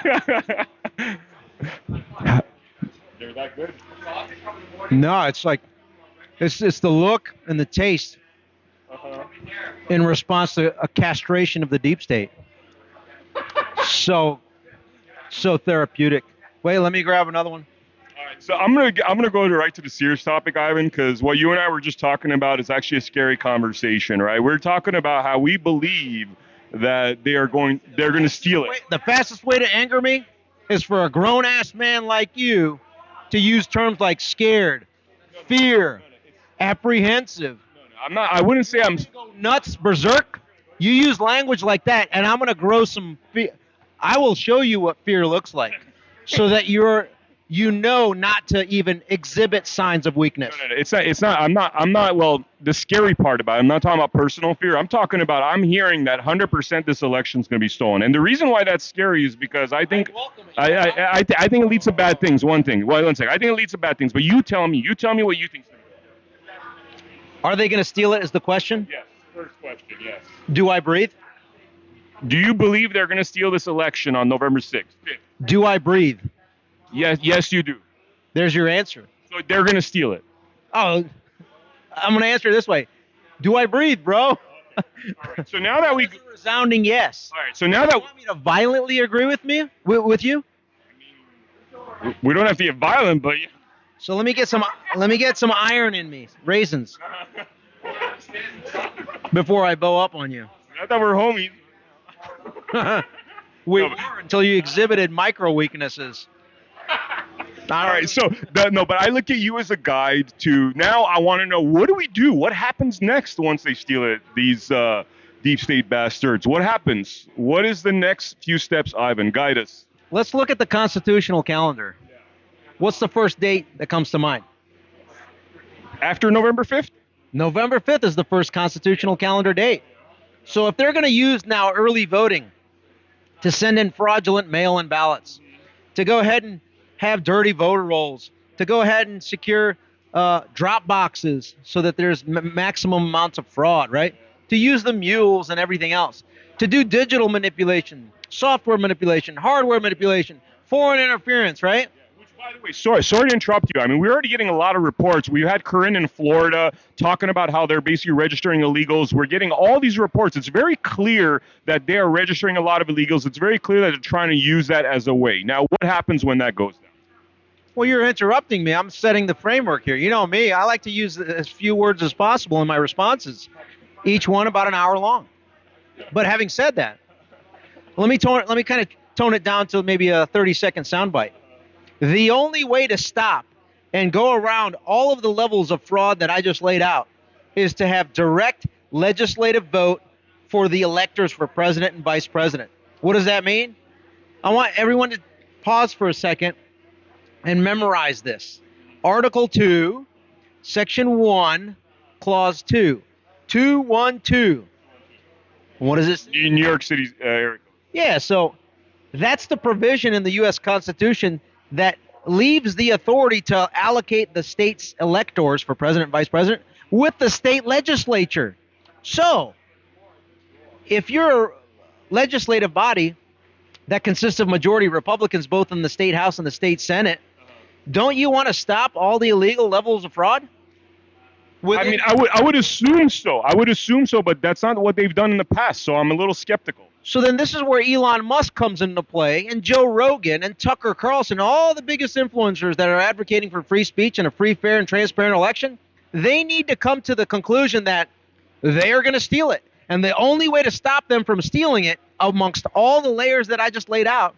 They're that good. No, it's like it's the look and the taste Uh-huh. in response to a castration of the deep state. So so therapeutic. Wait, let me grab another one. All right, so I'm gonna go right to the serious topic, Ivan, because what you and I were just talking about is actually a scary conversation, right? We're talking about how we believe that they're going to steal it. The fastest way to anger me is for a grown ass man like you to use terms like scared, fear, apprehensive, I'm not. I wouldn't say I'm. nuts, berserk. You use language like that, and I'm gonna grow some fear. I will show you what fear looks like, so that you know not to even exhibit signs of weakness. No, it's not. It's not. I'm not. I'm not. Well, the scary part about it, I'm not talking about personal fear. I'm talking about. I'm hearing that 100% this election's going to be stolen, and the reason why that's scary is because I think. I think it leads to bad things. One thing. Well, one second. I think it leads to bad things. But you tell me. You tell me what you think. Are they gonna steal it? Is the question. Yes. First question. Yes. Do I breathe? Do you believe they're going to steal this election on November 6th? Do I breathe? Yes. Yes, you do. There's your answer. So they're going to steal it. Oh, I'm gonna answer it this way. Do I breathe, bro? So now that we. That's a resounding yes. All right. So now that You want me to violently agree with me? With you? we don't have to get violent, but. So let me get some iron in me, raisins, before I bow up on you. I thought we were homies. We No, were but- until you exhibited micro weaknesses. All right, so no, but I look at you as a guide to now. I want to know, what do we do? What happens next once they steal it? These deep state bastards. What happens? What is the next few steps, Ivan? Guide us. Let's look at the constitutional calendar. What's the first date that comes to mind? After November 5th? November 5th is the first constitutional calendar date. So if they're going to use now early voting to send in fraudulent mail-in ballots, to go ahead and have dirty voter rolls, to go ahead and secure drop boxes so that there's maximum amounts of fraud, right? To use the mules and everything else, to do digital manipulation, software manipulation, hardware manipulation, foreign interference, right? Which, by the way, sorry to interrupt you. I mean, we're already getting a lot of reports. We had Corinne in Florida talking about how they're basically registering illegals. We're getting all these reports. It's very clear that they are registering a lot of illegals. It's very clear that they're trying to use that as a way. Now, what happens when that goes down? Well, you're interrupting me. I'm setting the framework here. You know me. I like to use as few words as possible in my responses, each one about an hour long. But having said that, let me kind of tone it down to maybe a 30-second soundbite. The only way to stop and go around all of the levels of fraud that I just laid out is to have direct legislative vote for the electors for president and vice president. What does that mean? I want everyone to pause for a second and memorize this. Article 2, Section 1, Clause 2. 212. What is this? In New York City's area. Yeah, so that's the provision in the U.S. Constitution that leaves the authority to allocate the state's electors for president and vice president with the state legislature. So, if you're a legislative body that consists of majority Republicans both in the state House and the state Senate, don't you want to stop all the illegal levels of fraud? I mean, I would assume so. I would assume so, but that's not what they've done in the past, so I'm a little skeptical. So then this is where Elon Musk comes into play, and Joe Rogan and Tucker Carlson, all the biggest influencers that are advocating for free speech and a free, fair, and transparent election. They need to come to the conclusion that they are going to steal it. And the only way to stop them from stealing it, amongst all the layers that I just laid out,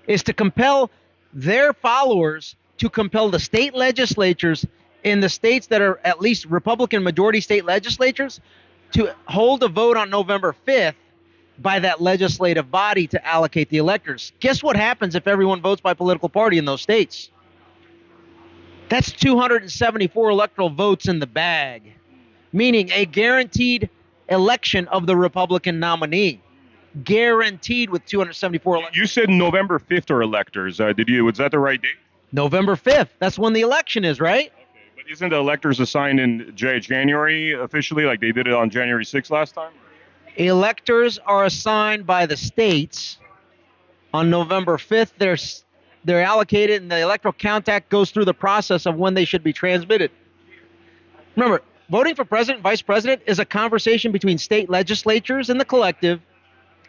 is to compel their followers to compel the state legislatures in the states that are at least Republican majority state legislatures to hold a vote on November 5th by that legislative body to allocate the electors. Guess what happens if everyone votes by political party in those states? That's 274 electoral votes in the bag, meaning a guaranteed election of the Republican nominee. Guaranteed with 274 electors. You said November 5th are electors. Was that the right date? November 5th. That's when the election is, right? Okay, but isn't the electors assigned in January officially, like they did it on January 6th last time? Electors are assigned by the states On November 5th, they're allocated, and the Electoral Count Act goes through the process of when they should be transmitted. Remember, voting for president and vice president is a conversation between state legislatures and the collective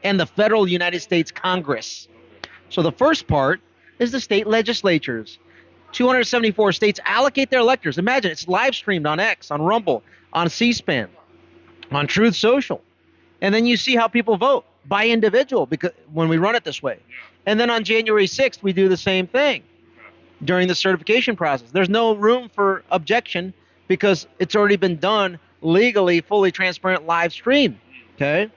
and the federal United States Congress. So the first part is the state legislatures. 274 states allocate their electors. Imagine it's live streamed on X, on Rumble, on C-SPAN, on Truth Social. And then you see how people vote by individual because when we run it this way. And then on January 6th, we do the same thing during the certification process. There's no room for objection because it's already been done legally, fully transparent, live stream. Okay?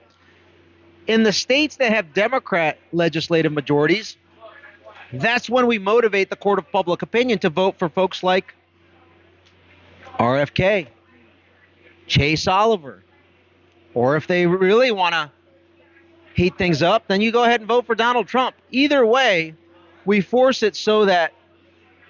In the states that have Democrat legislative majorities, that's when we motivate the court of public opinion to vote for folks like RFK, Chase Oliver, or if they really want to heat things up, then you go ahead and vote for Donald Trump. Either way, we force it so that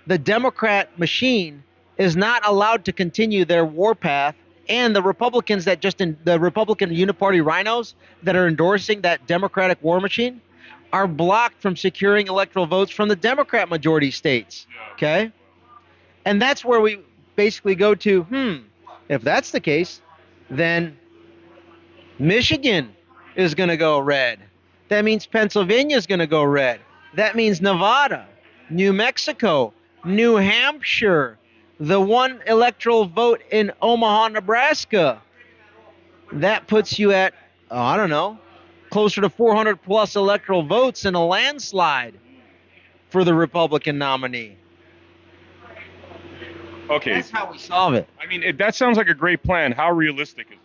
the Democrat machine is not allowed to continue their warpath, and the Republicans that the Republican uniparty rhinos that are endorsing that Democratic war machine are blocked from securing electoral votes from the Democrat majority states. Okay? And that's where we basically go to, if that's the case, then Michigan is going to go red. That means Pennsylvania is going to go red. That means Nevada, New Mexico, New Hampshire, the one electoral vote in Omaha, Nebraska. That puts you at, I don't know, closer to 400 plus electoral votes in a landslide for the Republican nominee. Okay. That's how we solve it. I mean, that sounds like a great plan. How realistic is it?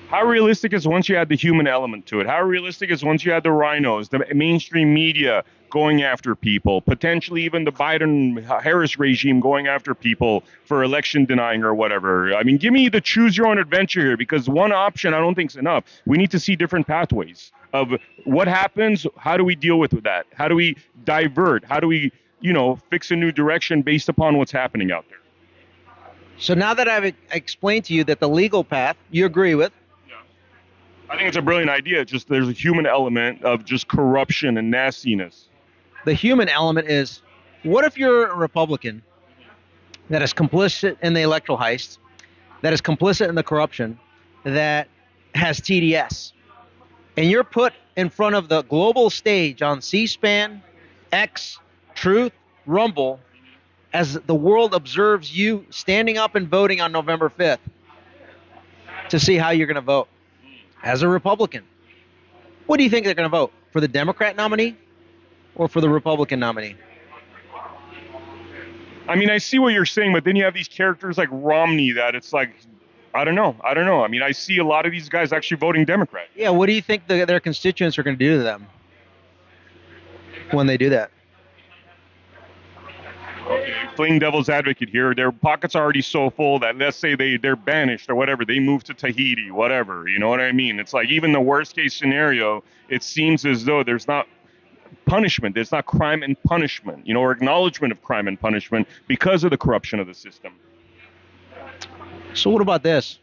How realistic is once you add the human element to it? How realistic is once you add the rhinos, the mainstream media going after people, potentially even the Biden-Harris regime going after people for election denying or whatever? I mean, give me the choose your own adventure here, because one option I don't think is enough. We need to see different pathways of what happens. How do we deal with that? How do we divert? How do we, fix a new direction based upon what's happening out there? So now that I've explained to you that the legal path you agree with, I think it's a brilliant idea. Just there's a human element of just corruption and nastiness. The human element is, what if you're a Republican that is complicit in the electoral heist, that is complicit in the corruption, that has TDS, and you're put in front of the global stage on C-SPAN, X, Truth, Rumble, as the world observes you standing up and voting on November 5th to see how you're going to vote as a Republican. What do you think they're going to vote? For the Democrat nominee or for the Republican nominee? I mean, I see what you're saying, but then you have these characters like Romney that it's like, I don't know. I mean, I see a lot of these guys actually voting Democrat. Yeah, what do you think their constituents are going to do to them when they do that? Okay, playing devil's advocate here, their pockets are already so full that let's say they're banished or whatever, they move to Tahiti, whatever, you know what I mean? It's like even the worst case scenario, it seems as though there's not punishment, there's not crime and punishment, or acknowledgement of crime and punishment because of the corruption of the system. So what about this?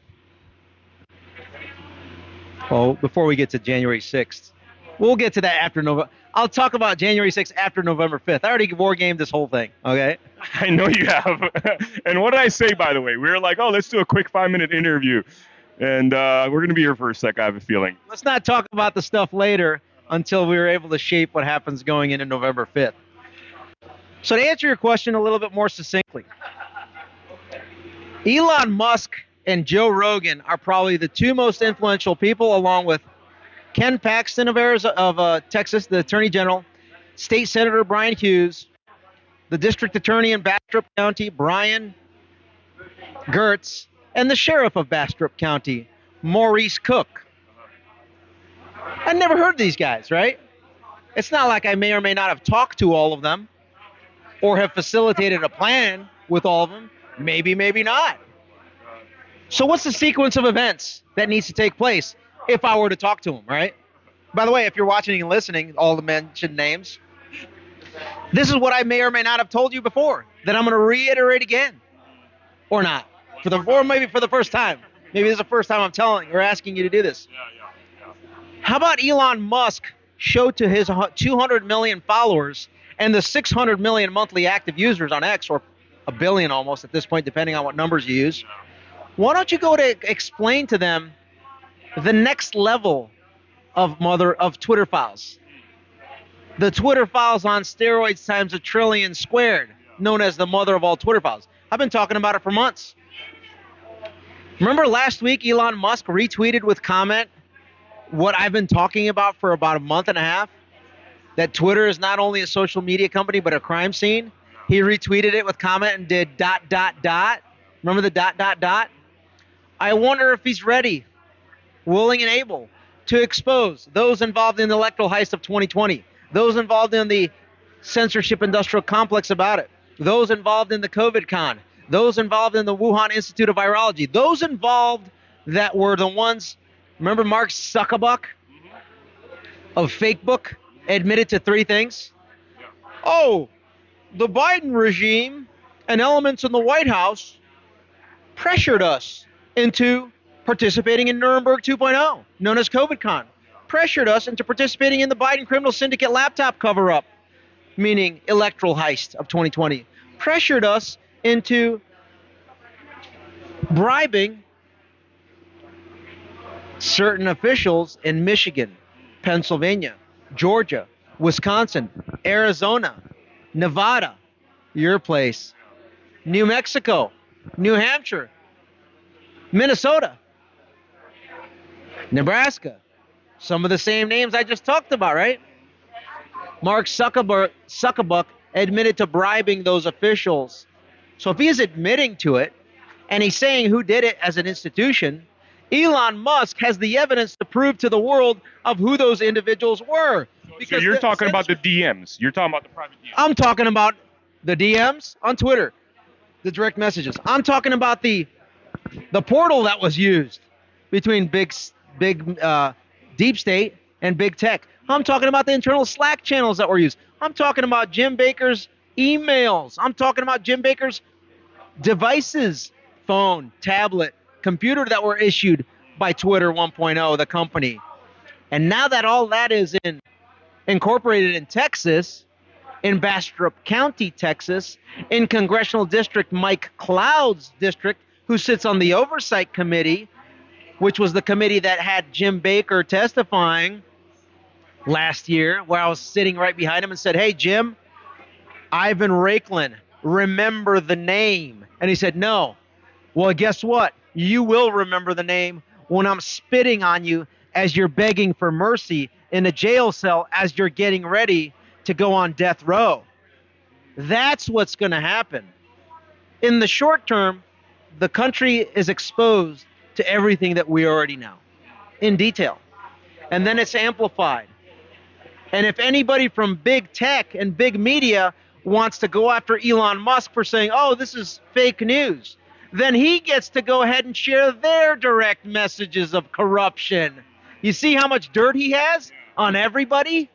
Well, before we get to January 6th, we'll get to that after November. I'll talk about January 6th after November 5th. I already war gamed this whole thing, okay? I know you have. And what did I say, by the way? We were like, let's do a quick 5-minute interview. And we're going to be here for a sec, I have a feeling. Let's not talk about the stuff later until we were able to shape what happens going into November 5th. So to answer your question a little bit more succinctly, Elon Musk and Joe Rogan are probably the two most influential people, along with Ken Paxton of Texas, the Attorney General, State Senator Brian Hughes, the District Attorney in Bastrop County, Brian Gertz, and the Sheriff of Bastrop County, Maurice Cook. I never heard of these guys, right? It's not like I may or may not have talked to all of them or have facilitated a plan with all of them. Maybe, maybe not. So what's the sequence of events that needs to take place if I were to talk to them, right? By the way, if you're watching and listening, all the mentioned names, this is what I may or may not have told you before that I'm going to reiterate again. Or not. Or maybe for the first time. Maybe this is the first time I'm telling or asking you to do this. How about Elon Musk show to his 200 million followers and the 600 million monthly active users on X, or a billion almost at this point, depending on what numbers you use. Why don't you go to explain to them the next level of Twitter files? The Twitter files on steroids times a trillion squared, known as the mother of all Twitter files. I've been talking about it for months. Remember last week Elon Musk retweeted with comment what I've been talking about for about a month and a half? That Twitter is not only a social media company, but a crime scene. He retweeted it with comment and did ... Remember the ... I wonder if he's ready, willing and able to expose those involved in the electoral heist of 2020, those involved in the censorship industrial complex about it, those involved in the COVID con, those involved in the Wuhan Institute of Virology, those involved that were the ones. Remember Mark Zuckerberg of Facebook admitted to 3 things? Oh, the Biden regime and elements in the White House pressured us into participating in Nuremberg 2.0, known as COVIDCon. Pressured us into participating in the Biden criminal syndicate laptop cover-up, meaning electoral heist of 2020. Pressured us into bribing certain officials in Michigan, Pennsylvania, Georgia, Wisconsin, Arizona, Nevada, your place, New Mexico, New Hampshire, Minnesota, Nebraska. Some of the same names I just talked about, right? Mark Zuckerberg admitted to bribing those officials. So if he's admitting to it, and he's saying who did it as an institution, Elon Musk has the evidence to prove to the world of who those individuals were. So you're talking about the DMs. You're talking about the private DMs. I'm talking about the DMs on Twitter, the direct messages. I'm talking about the portal that was used between big deep state and big tech. I'm talking about the internal Slack channels that were used. I'm talking about Jim Baker's emails. I'm talking about Jim Baker's devices, phone, tablet, computer that were issued by Twitter 1.0, the company. And now that all that is incorporated in Texas, in Bastrop County, Texas, in Congressional District Mike Cloud's district, who sits on the Oversight Committee, which was the committee that had Jim Baker testifying last year, where I was sitting right behind him and said, hey, Jim, Ivan Raiklin, remember the name. And he said, no. Well, guess what? You will remember the name when I'm spitting on you as you're begging for mercy in a jail cell as you're getting ready to go on death row. That's what's going to happen. In the short term, the country is exposed to everything that we already know in detail. And then it's amplified. And if anybody from big tech and big media wants to go after Elon Musk for saying, oh, this is fake news, then he gets to go ahead and share their direct messages of corruption. You see how much dirt he has on everybody?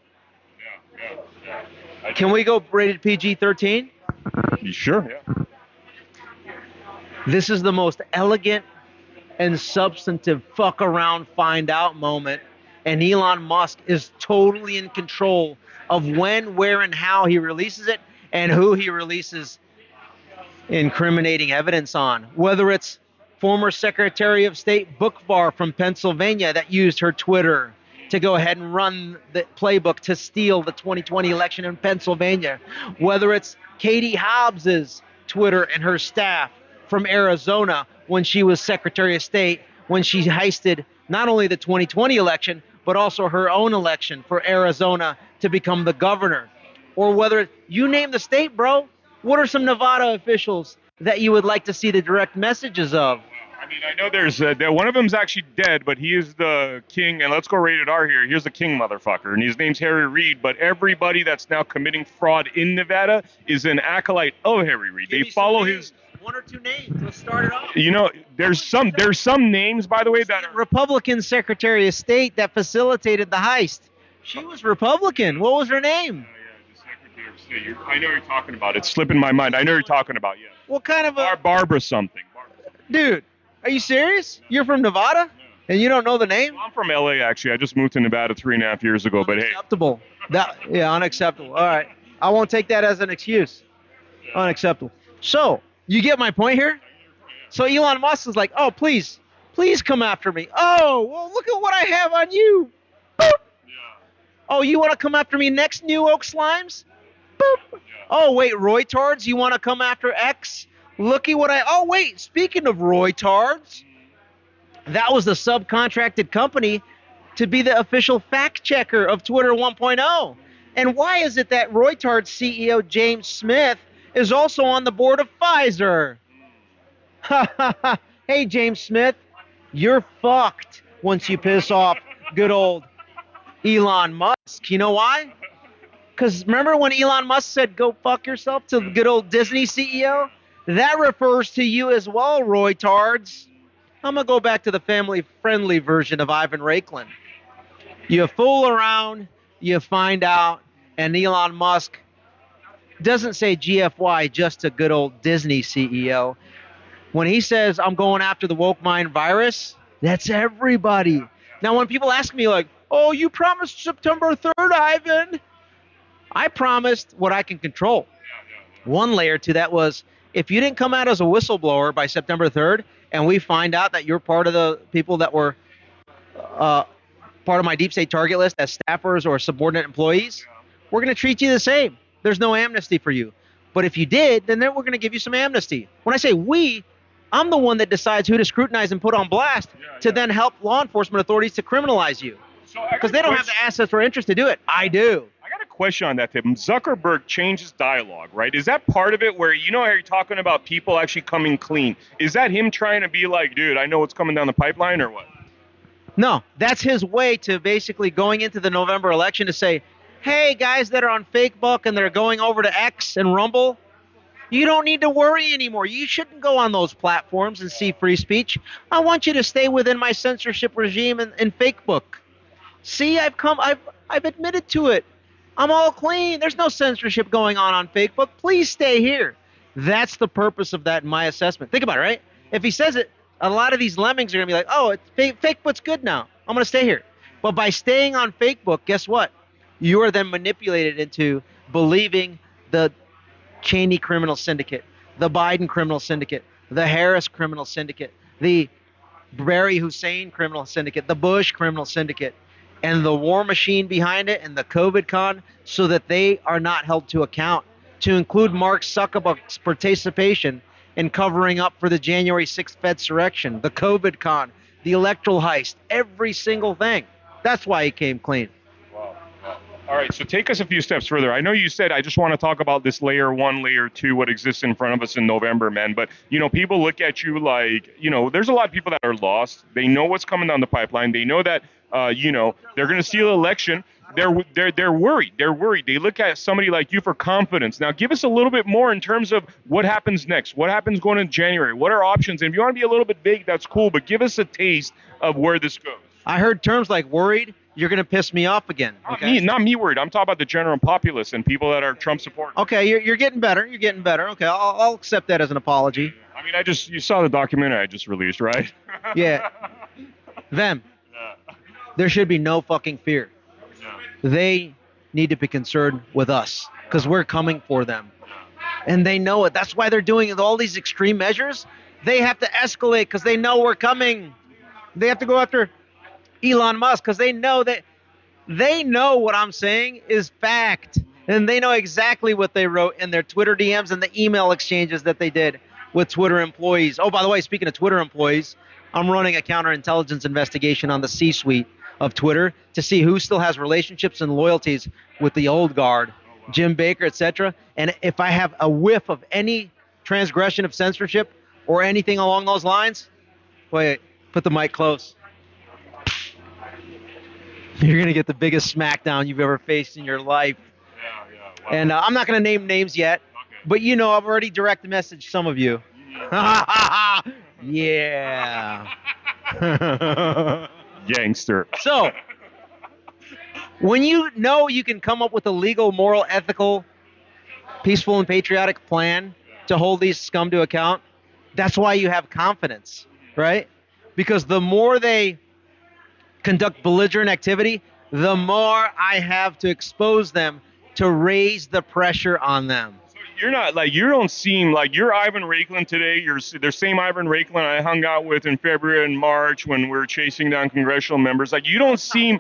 Yeah. Can we go rated PG-13? Sure, yeah. This is the most elegant and substantive fuck around, find out moment. And Elon Musk is totally in control of when, where, and how he releases it and who he releases incriminating evidence on. Whether it's former Secretary of State Bookvar from Pennsylvania that used her Twitter to go ahead and run the playbook to steal the 2020 election in Pennsylvania. Whether it's Katie Hobbs's Twitter and her staff from Arizona when she was Secretary of State, when she heisted not only the 2020 election, but also her own election for Arizona to become the governor. Or whether you name the state, bro. What are some Nevada officials that you would like to see the direct messages of? I mean, I know there's one of them's actually dead, but he is the king. And let's go rated R here. Here's the king motherfucker, and his name's Harry Reid. But everybody that's now committing fraud in Nevada is an acolyte of Harry Reid. They follow his. One or two names. Let's start it off. You know, there's some names, by the way, that are Republican Secretary of State that facilitated the heist. She was Republican. What was her name? I know you're talking about. It's slipping my mind. I know you're talking about, yeah. What kind of a... Barbara something. Dude, are you serious? You're from Nevada? And you don't know the name? I'm from LA, actually. I just moved to Nevada 3.5 years ago, but hey. Unacceptable. Unacceptable. All right. I won't take that as an excuse. Unacceptable. So, you get my point here? So Elon Musk is like, oh, please come after me. Oh, well, look at what I have on you. Boop. Yeah. Oh, you want to come after me next, New Oak Slimes? Boop. Yeah. Oh, wait, Roytards, you want to come after X? Looky what oh, wait, speaking of Roytards, that was the subcontracted company to be the official fact checker of Twitter 1.0. And why is it that Roytards CEO James Smith is also on the board of Pfizer? Hey, James Smith, you're fucked once you piss off good old Elon Musk. You know why? Because remember when Elon Musk said, go fuck yourself to the good old Disney CEO? That refers to you as well, Roytards. I'm going to go back to the family-friendly version of Ivan Raiklin. You fool around, you find out, and Elon Musk doesn't say GFY just to good old Disney CEO. When he says, I'm going after the woke mind virus, that's everybody. Now, when people ask me like, oh, you promised September 3rd, Ivan. I promised what I can control. One layer to that was, if you didn't come out as a whistleblower by September 3rd, and we find out that you're part of the people that were part of my deep state target list as staffers or subordinate employees, we're going to treat you the same. There's no amnesty for you. But if you did, then we're going to give you some amnesty. When I say we, I'm the one that decides who to scrutinize and put on blast to then help law enforcement authorities to criminalize you. Because they don't have the assets or interest to do it. I do. I got a question on that, Tim. Zuckerberg changes dialogue, right? Is that part of it where, you know how you're talking about people actually coming clean? Is that him trying to be like, dude, I know what's coming down the pipeline, or what? No, that's his way to basically going into the November election to say, hey, guys that are on Facebook and they're going over to X and Rumble, you don't need to worry anymore. You shouldn't go on those platforms and see free speech. I want you to stay within my censorship regime in Facebook. See, I've admitted to it. I'm all clean. There's no censorship going on Facebook. Please stay here. That's the purpose of that in my assessment. Think about it, right? If he says it, a lot of these lemmings are going to be like, oh, Facebook's good now. I'm going to stay here. But by staying on Facebook, guess what? You are then manipulated into believing the Cheney criminal syndicate, the Biden criminal syndicate, the Harris criminal syndicate, the Barry Hussein criminal syndicate, the Bush criminal syndicate, and the war machine behind it, and the COVID con, so that they are not held to account, to include Mark Zuckerberg's participation in covering up for the January 6th Fedsurrection, the COVID con, the electoral heist, every single thing. That's why he came clean. All right, so take us a few steps further. I know you said I just want to talk about this layer 1, layer 2, what exists in front of us in November, man. But, you know, people look at you like, you know, there's a lot of people that are lost. They know what's coming down the pipeline. They know that, you know, they're going to steal an election. They're worried. They're worried. They look at somebody like you for confidence. Now, give us a little bit more in terms of what happens next. What happens going into January? What are options? And if you want to be a little bit vague, that's cool. But give us a taste of where this goes. I heard terms like worried. You're going to piss me off again. Okay? Not me worried. I'm talking about the general populace and people that are Trump supporters. Okay, you're getting better. You're getting better. Okay, I'll accept that as an apology. I mean, you saw the documentary I just released, right? Yeah. Them. Yeah. There should be no fucking fear. Yeah. They need to be concerned with us because we're coming for them. And they know it. That's why they're doing all these extreme measures. They have to escalate because they know we're coming. They have to go after Elon Musk because they know what I'm saying is fact, and they know exactly what they wrote in their Twitter DMs and the email exchanges that they did with Twitter employees. Oh, by the way, speaking of Twitter employees, I'm running a counterintelligence investigation on the C-suite of Twitter to see who still has relationships and loyalties with the old guard, Jim Baker, etc. And if I have a whiff of any transgression of censorship or anything along those lines, wait, put the mic close. You're going to get the biggest smackdown you've ever faced in your life. Yeah. Wow. And I'm not going to name names yet, but you know, I've already direct messaged some of you. Yeah. Gangster. So, when you know you can come up with a legal, moral, ethical, peaceful, and patriotic plan to hold these scum to account, that's why you have confidence, right? Because the more they conduct belligerent activity, the more I have to expose them to raise the pressure on them. You're not like, you don't seem like you're Ivan Raiklin today. You're the same Ivan Raiklin I hung out with in February and March when we were chasing down congressional members. Like, you don't seem,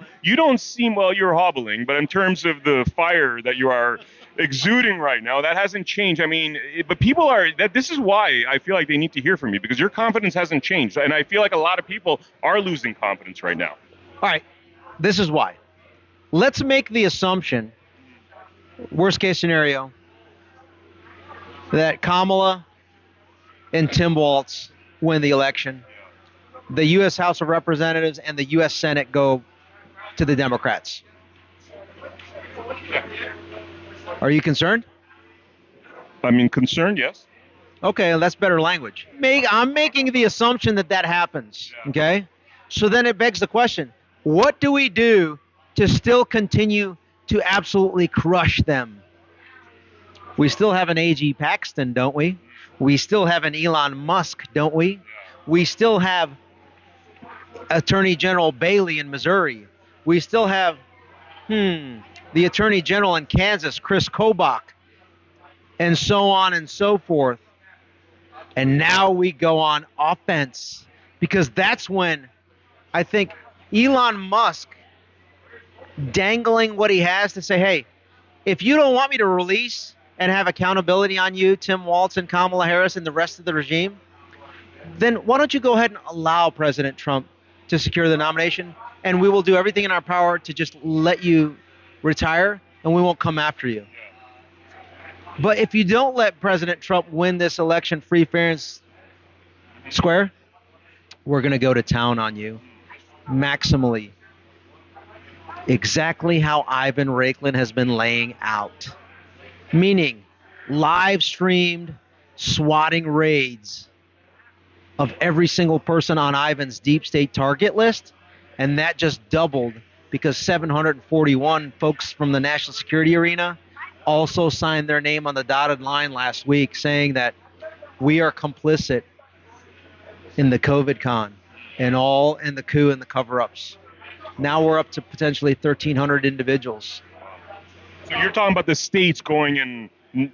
well, you're hobbling, but in terms of the fire that you are exuding right now, that hasn't changed. I mean, but people are, that this is why I feel like they need to hear from you, because your confidence hasn't changed. And I feel like a lot of people are losing confidence right now. All right, this is why. Let's make the assumption, worst case scenario, that Kamala and Tim Walz win the election. The U.S. House of Representatives and the U.S. Senate go to the Democrats. Are you concerned? I mean, concerned, yes. Okay, that's better language. I'm making the assumption that that happens, okay? So then it begs the question, what do we do to still continue to absolutely crush them? We still have an A.G. Paxton, don't we? We still have an Elon Musk, don't we? We still have Attorney General Bailey in Missouri. We still have, the Attorney General in Kansas, Chris Kobach, and so on and so forth. And now we go on offense, because that's when I think Elon Musk dangling what he has to say, hey, if you don't want me to release and have accountability on you, Tim Walz and Kamala Harris and the rest of the regime, then why don't you go ahead and allow President Trump to secure the nomination, and we will do everything in our power to just let you retire, and we won't come after you. But if you don't let President Trump win this election free, fair, and square, we're going to go to town on you, maximally. Exactly how Ivan Raiklin has been laying out. Meaning, live streamed swatting raids of every single person on Ivan's deep state target list, and that just doubled because 741 folks from the national security arena also signed their name on the dotted line last week saying that we are complicit in the COVID con and the coup and the cover-ups. Now we're up to potentially 1,300 individuals. So you're talking about the states going and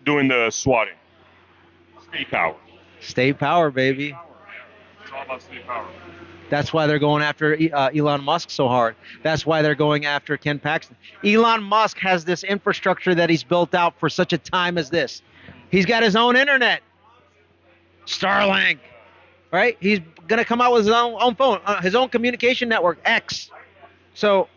doing the swatting. State power. State power, baby. It's all about state power. That's why they're going after Elon Musk so hard. That's why they're going after Ken Paxton. Elon Musk has this infrastructure that he's built out for such a time as this. He's got his own internet. Starlink. Right? He's going to come out with his own phone, his own communication network, X. So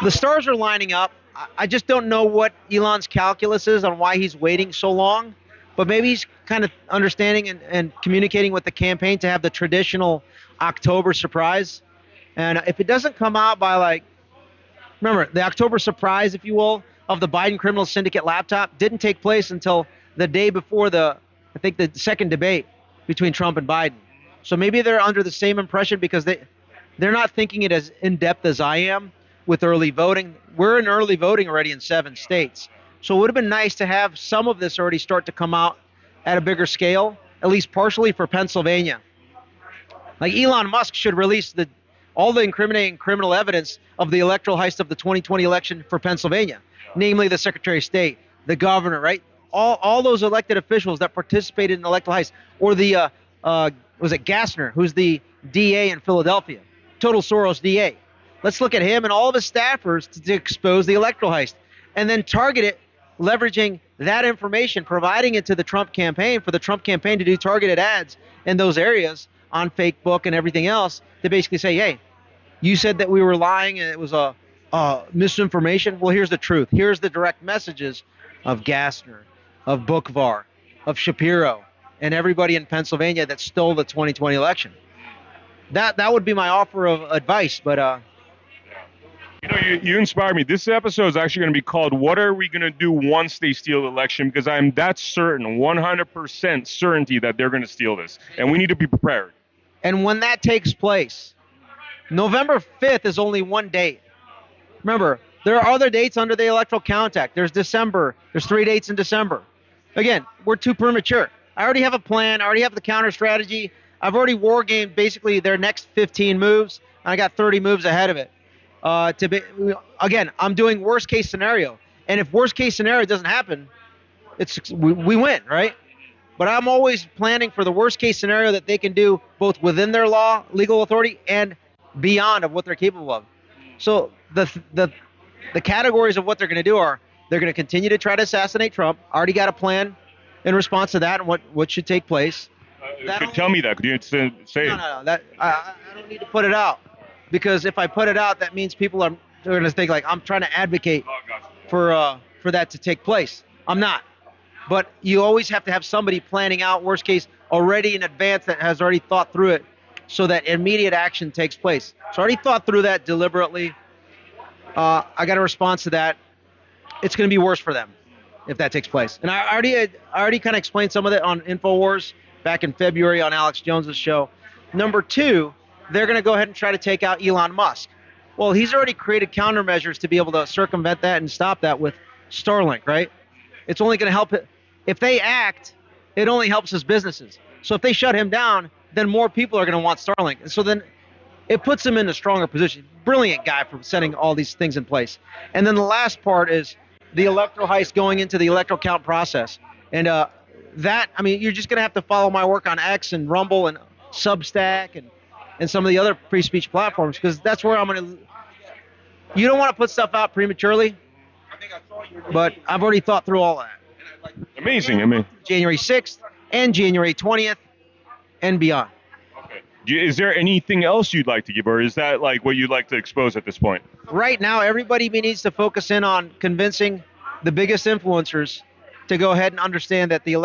the stars are lining up. I just don't know what Elon's calculus is on why he's waiting so long. But maybe he's kind of understanding and communicating with the campaign to have the traditional October surprise. And if it doesn't come out by remember, the October surprise, if you will, of the Biden criminal syndicate laptop didn't take place until the day before the second debate between Trump and Biden. So maybe they're under the same impression because they're not thinking it as in-depth as I am with early voting. We're in early voting already in 7 states. So it would have been nice to have some of this already start to come out at a bigger scale, at least partially for Pennsylvania. Like Elon Musk should release all the incriminating criminal evidence of the electoral heist of the 2020 election for Pennsylvania, namely the Secretary of State, the governor, right? All those elected officials that participated in the electoral heist, or the, was it Gassner, who's the DA in Philadelphia, total Soros DA. Let's look at him and all of his staffers to expose the electoral heist and then target it, leveraging that information, providing it to the Trump campaign for the Trump campaign to do targeted ads in those areas on Facebook and everything else to basically say, hey, you said that we were lying and it was a misinformation. Well, here's the truth. Here's the direct messages of Gassner, of Bukvar, of Shapiro, and everybody in Pennsylvania that stole the 2020 election. That would be my offer of advice, but you inspire me. This episode is actually going to be called "What Are We Going to Do Once They Steal the Election?" Because I'm that certain, 100% certainty that they're going to steal this, and we need to be prepared. And when that takes place, November 5th is only one date. Remember, there are other dates under the Electoral Count Act. There's December. There's 3 dates in December. Again, we're too premature. I already have a plan. I already have the counter strategy. I've already war gamed basically their next 15 moves. I got 30 moves ahead of it. Again, I'm doing worst case scenario, and if worst case scenario doesn't happen, we win, right? But I'm always planning for the worst case scenario that they can do both within their legal authority, and beyond of what they're capable of. So the categories of what they're going to do are they're going to continue to try to assassinate Trump. Already got a plan in response to that and what should take place. Tell me that. Could you say it? No. That I don't need to put it out, because if I put it out, that means people are going to think like I'm trying to advocate for that to take place. I'm not. But you always have to have somebody planning out worst case already in advance that has already thought through it, so that immediate action takes place. So I already thought through that deliberately. I got a response to that. It's going to be worse for them if that takes place. And I already kind of explained some of that on InfoWars back in February on Alex Jones's show. Number two, they're going to go ahead and try to take out Elon Musk. Well, he's already created countermeasures to be able to circumvent that and stop that with Starlink, right? It's only going to help it. If they act, it only helps his businesses. So if they shut him down, then more people are going to want Starlink. And so then it puts him in a stronger position. Brilliant guy for setting all these things in place. And then the last part is the electoral heist going into the electoral count process. And you're just going to have to follow my work on X and Rumble and Substack and some of the other free speech platforms, because that's where I'm going to. You don't want to put stuff out prematurely, but I've already thought through all that. Amazing. I mean, January 6th and January 20th and beyond. Okay. Is there anything else you'd like to give, or is that like what you'd like to expose at this point? Right now, everybody needs to focus in on convincing the biggest influencers to go ahead and understand that the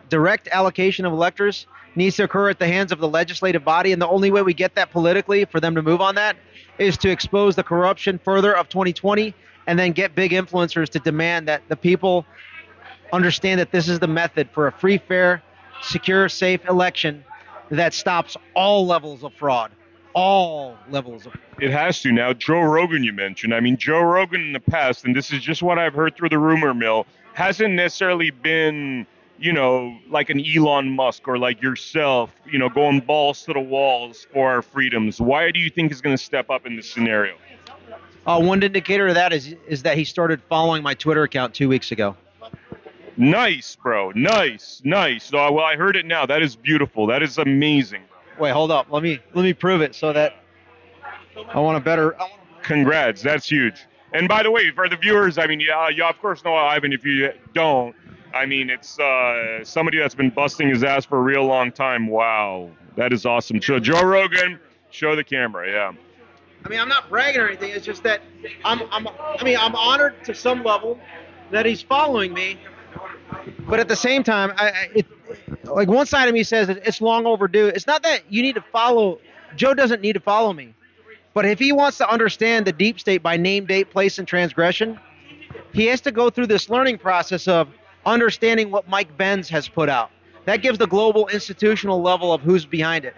direct allocation of electors needs to occur at the hands of the legislative body, and the only way we get that politically for them to move on that is to expose the corruption further of 2020, and then get big influencers to demand that the people understand that this is the method for a free, fair, secure, safe election that stops all levels of fraud. All levels of fraud. It has to. Now, Joe Rogan you mentioned. I mean, Joe Rogan in the past, and this is just what I've heard through the rumor mill, hasn't necessarily been, like an Elon Musk or like yourself, going balls to the walls for our freedoms. Why do you think he's going to step up in this scenario? One indicator of that is that he started following my Twitter account 2 weeks ago. Nice, bro. Nice. Oh, well, I heard it now. That is beautiful. That is amazing. Wait, hold up. Let me prove it so that I want to better. Congrats. That's huge. And by the way, for the viewers, I mean, you of course know Ivan. If you don't, I mean, it's somebody that's been busting his ass for a real long time. Wow. That is awesome. So Joe Rogan, show the camera. Yeah. I mean, I'm not bragging or anything. It's just that I'm honored to some level that he's following me. But at the same time, like one side of me says it's long overdue. It's not that you need to follow. Joe doesn't need to follow me. But if he wants to understand the deep state by name, date, place, and transgression, he has to go through this learning process of understanding what Mike Benz has put out. That gives the global institutional level of who's behind it.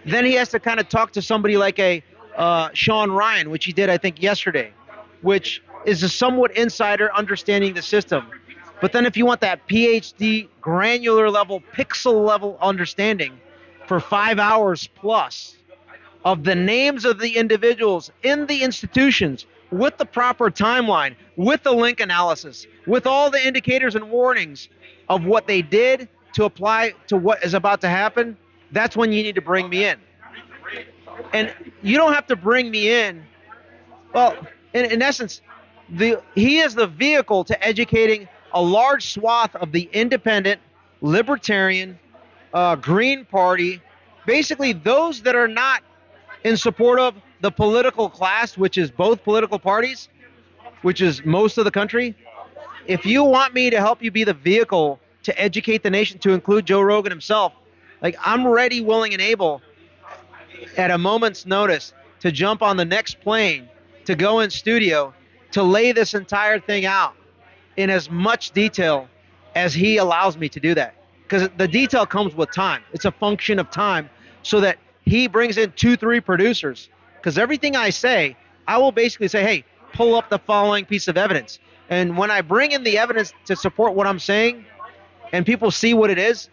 Then he has to kind of talk to somebody like a Sean Ryan, which he did, I think, yesterday, which is a somewhat insider understanding the system. But then if you want that PhD, granular level, pixel level understanding for 5 hours plus of the names of the individuals in the institutions with the proper timeline, with the link analysis, with all the indicators and warnings of what they did to apply to what is about to happen, that's when you need to bring me in. And you don't have to bring me in. Well, in essence, he is the vehicle to educating a large swath of the independent, libertarian, Green Party, basically those that are not in support of the political class, which is both political parties, which is most of the country. If you want me to help you be the vehicle to educate the nation, to include Joe Rogan himself, like I'm ready, willing, and able at a moment's notice to jump on the next plane, to go in studio, to lay this entire thing out in as much detail as he allows me to do that. Because the detail comes with time. It's a function of time, so that he brings in 2-3 producers. Because everything I say, I will basically say, hey, pull up the following piece of evidence. And when I bring in the evidence to support what I'm saying, and people see what it is,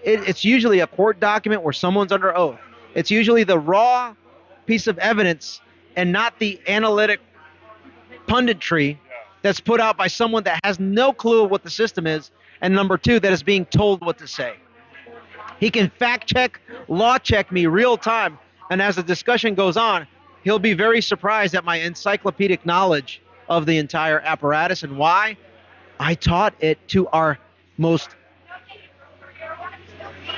it's usually a court document where someone's under oath. It's usually the raw piece of evidence and not the analytic punditry that's put out by someone that has no clue what the system is, and number two, that is being told what to say. He can fact check, law check me real time, and as the discussion goes on, he'll be very surprised at my encyclopedic knowledge of the entire apparatus and why I taught it to our most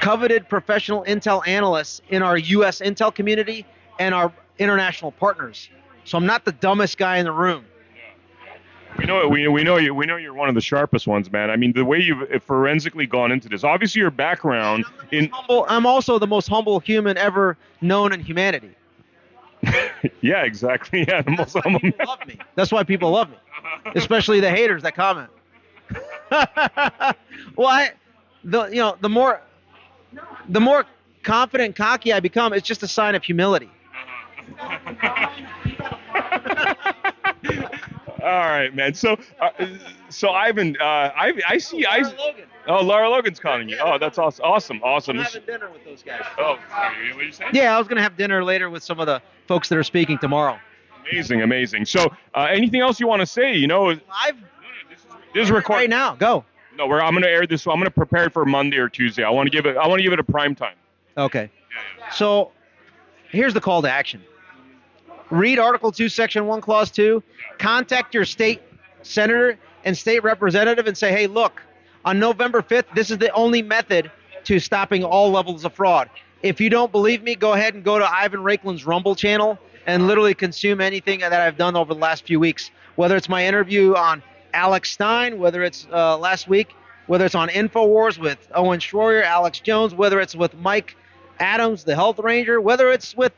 coveted professional intel analysts in our U.S. intel community and our international partners. So I'm not the dumbest guy in the room. We know you're one of the sharpest ones, man. I mean, the way you've forensically gone into this. Obviously, your background I'm also the most humble human ever known in humanity. Yeah, exactly. Yeah, the most humble. People love me. That's why people love me, especially the haters that comment. Well, the more confident and cocky I become, it's just a sign of humility. All right, man. So Ivan, I see. Laura Logan. Oh, Laura Logan's calling you. Yeah. Oh, that's awesome. Awesome. I'm having dinner with those guys. Oh, sorry, what did you say? Yeah, I was gonna have dinner later with some of the folks that are speaking tomorrow. Amazing. So, anything else you want to say? Live? This is recorded right now. Go. No, I'm going to air this. I'm going to prepare it for Monday or Tuesday. I want to give it a prime time. Okay. So, here's the call to action. Read Article 2, Section 1, Clause 2. Contact your state senator and state representative and say, hey, look, on November 5th, this is the only method to stopping all levels of fraud. If you don't believe me, go ahead and go to Ivan Raiklin's Rumble channel and literally consume anything that I've done over the last few weeks, whether it's my interview on Alex Stein, whether it's last week, whether it's on InfoWars with Owen Schroyer, Alex Jones, whether it's with Mike Adams, the health ranger, whether it's with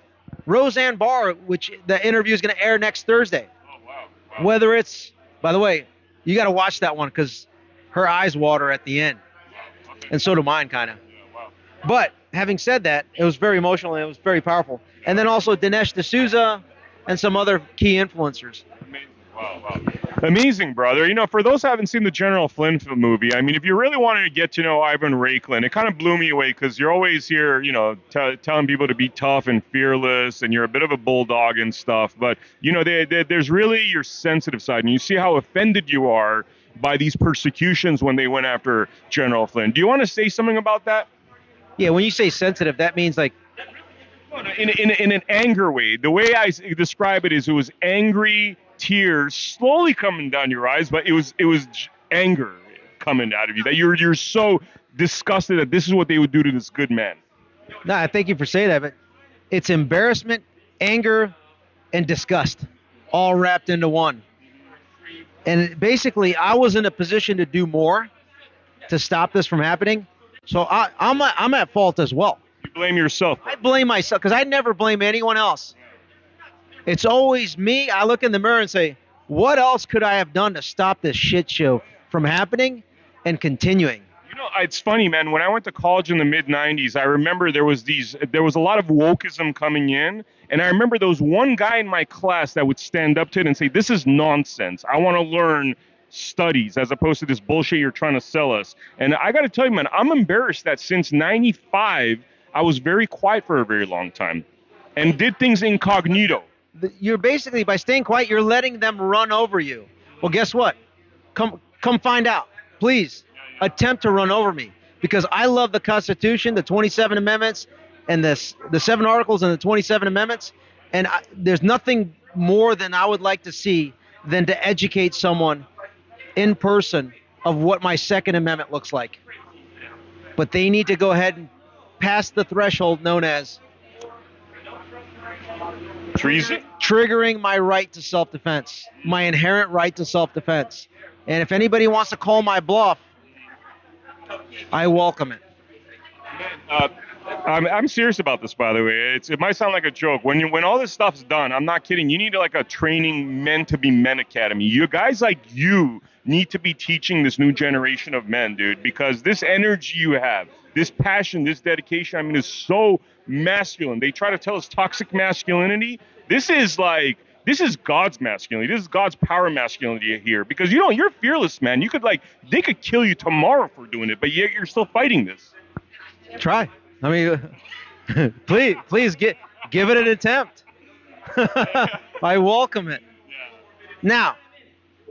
Roseanne Barr, which the interview is going to air next Thursday. Oh, wow. Whether it's, by the way, you got to watch that one because her eyes water at the end. Okay. And so do mine, kind of. Yeah, wow. But having said that, it was very emotional and it was very powerful. And then also Dinesh D'Souza and some other key influencers. Amazing. Wow. Amazing, brother. For those who haven't seen the General Flynn movie, I mean, if you really wanted to get to know Ivan Raiklin, it kind of blew me away because you're always here, telling people to be tough and fearless, and you're a bit of a bulldog and stuff. But, there's really your sensitive side, and you see how offended you are by these persecutions when they went after General Flynn. Do you want to say something about that? Yeah, when you say sensitive, that means like... In an anger way. The way I describe it is it was angry tears slowly coming down your eyes, but it was anger coming out of you, that you're so disgusted that this is what they would do to this good man. No, thank you for saying that, but it's embarrassment, anger, and disgust all wrapped into one. And basically, I was in a position to do more to stop this from happening, so I'm at fault as well. You blame yourself. I blame myself because I never blame anyone else. It's always me. I look in the mirror and say, what else could I have done to stop this shit show from happening and continuing? It's funny, man. When I went to college in the mid-'90s, I remember there was a lot of wokeism coming in, and I remember there was one guy in my class that would stand up to it and say, this is nonsense. I want to learn studies as opposed to this bullshit you're trying to sell us. And I got to tell you, man, I'm embarrassed that since 95, I was very quiet for a very long time and did things incognito. You're basically, by staying quiet, you're letting them run over you. Well, guess what? Come find out. Please attempt to run over me, because I love the Constitution, the 27 amendments, and the 7 articles and the 27 amendments. And there's nothing more than I would like to see than to educate someone in person of what my Second Amendment looks like. But they need to go ahead and pass the threshold known as treason, triggering my right to self-defense, my inherent right to self-defense. And if anybody wants to call my bluff, I welcome it. I'm serious about this, by the way. It might sound like a joke. When all this stuff's done, I'm not kidding. You need like a training men to be men academy. You guys like you need to be teaching this new generation of men, dude, because this energy you have, this passion, this dedication, I mean, is so masculine. They try to tell us toxic masculinity. This is God's masculinity. This is God's power masculinity here, because you're fearless, man. They could kill you tomorrow for doing it, but yet you're still fighting this. Try. I mean, please give it an attempt. I welcome it. Now,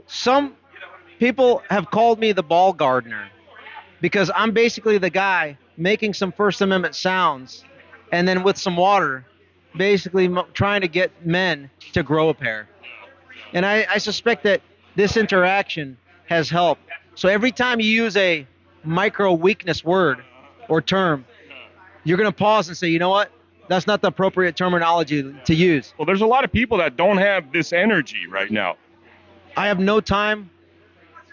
some people have called me the ball gardener because I'm basically the guy making some First Amendment sounds and then with some water, basically trying to get men to grow a pair. And I suspect that this interaction has helped. So every time you use a micro weakness word or term, you're going to pause and say, you know what? That's not the appropriate terminology to use. Well, there's a lot of people that don't have this energy right now. I have no time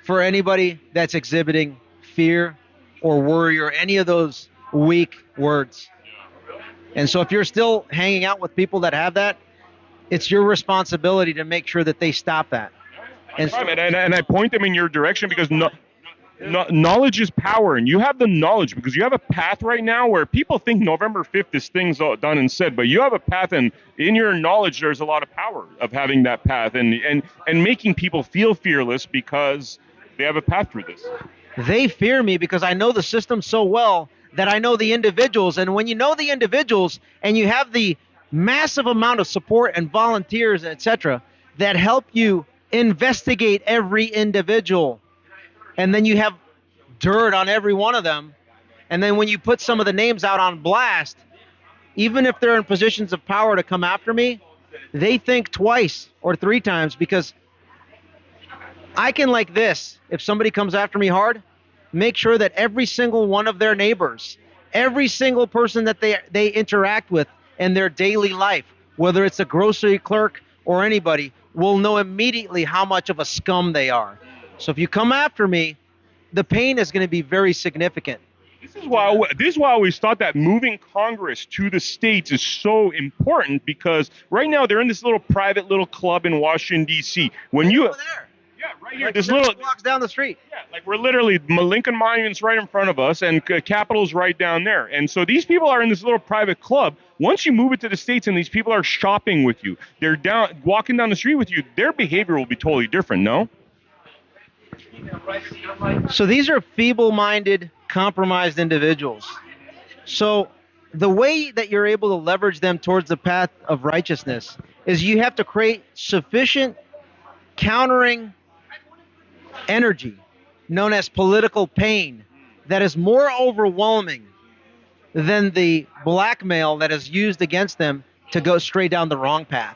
for anybody that's exhibiting fear or worry or any of those weak words. And so if you're still hanging out with people that have that, it's your responsibility to make sure that they stop that. And I point them in your direction because knowledge is power, and you have the knowledge because you have a path right now where people think November 5th is things all done and said, but you have a path, and in your knowledge there's a lot of power of having that path and making people feel fearless because they have a path through this. They fear me because I know the system so well that I know the individuals, and when you know the individuals and you have the massive amount of support and volunteers, etc., that help you investigate every individual, and then you have dirt on every one of them, and then when you put some of the names out on blast, even if they're in positions of power to come after me, they think twice or three times because I can, like this, if somebody comes after me hard, make sure that every single one of their neighbors, every single person that they interact with in their daily life, whether it's a grocery clerk or anybody, will know immediately how much of a scum they are. So if you come after me, the pain is going to be very significant. This is why I always thought that moving Congress to the states is so important because right now they're in this little private little club in Washington, D.C. When you... Over there. Yeah, right here. Like This little blocks down the street. Yeah, like we're literally, Lincoln Monument's right in front of us and Capitol's right down there. And so these people are in this little private club. Once you move it to the States and these people are shopping with you, they're walking down the street with you, their behavior will be totally different, no? So these are feeble-minded, compromised individuals. So the way that you're able to leverage them towards the path of righteousness is you have to create sufficient countering energy known as political pain that is more overwhelming than the blackmail that is used against them to go straight down the wrong path.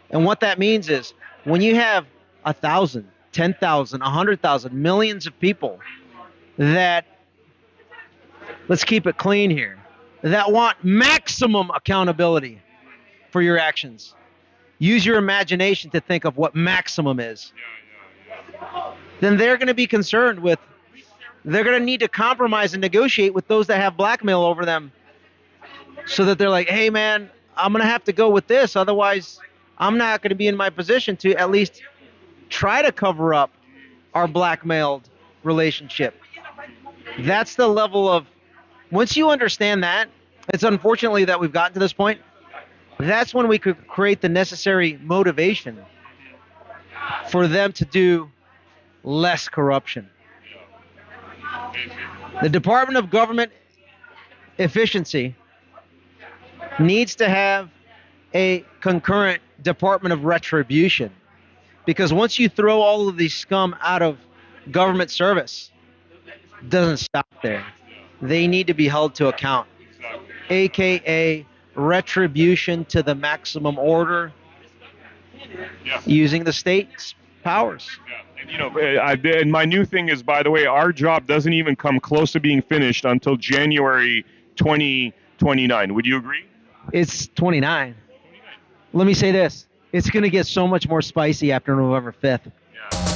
And what that means is when you have 1,000, 10,000, 100,000, millions of people that, let's keep it clean here, that want maximum accountability for your actions. Use your imagination to think of what maximum is. Then they're going to be concerned with, they're going to need to compromise and negotiate with those that have blackmail over them so that they're like, hey man, I'm going to have to go with this. Otherwise, I'm not going to be in my position to at least try to cover up our blackmailed relationship. That's the level of, once you understand that, it's unfortunately that we've gotten to this point, that's when we could create the necessary motivation for them to do less corruption. The Department of Government Efficiency needs to have a concurrent Department of Retribution, because once you throw all of these scum out of government service, it doesn't stop there. They need to be held to account, aka retribution to the maximum order, using the state's powers. And, and my new thing is, by the way, our job doesn't even come close to being finished until January 2029. Would you agree? It's 29. Let me say this. It's going to get so much more spicy after November 5th. Yeah.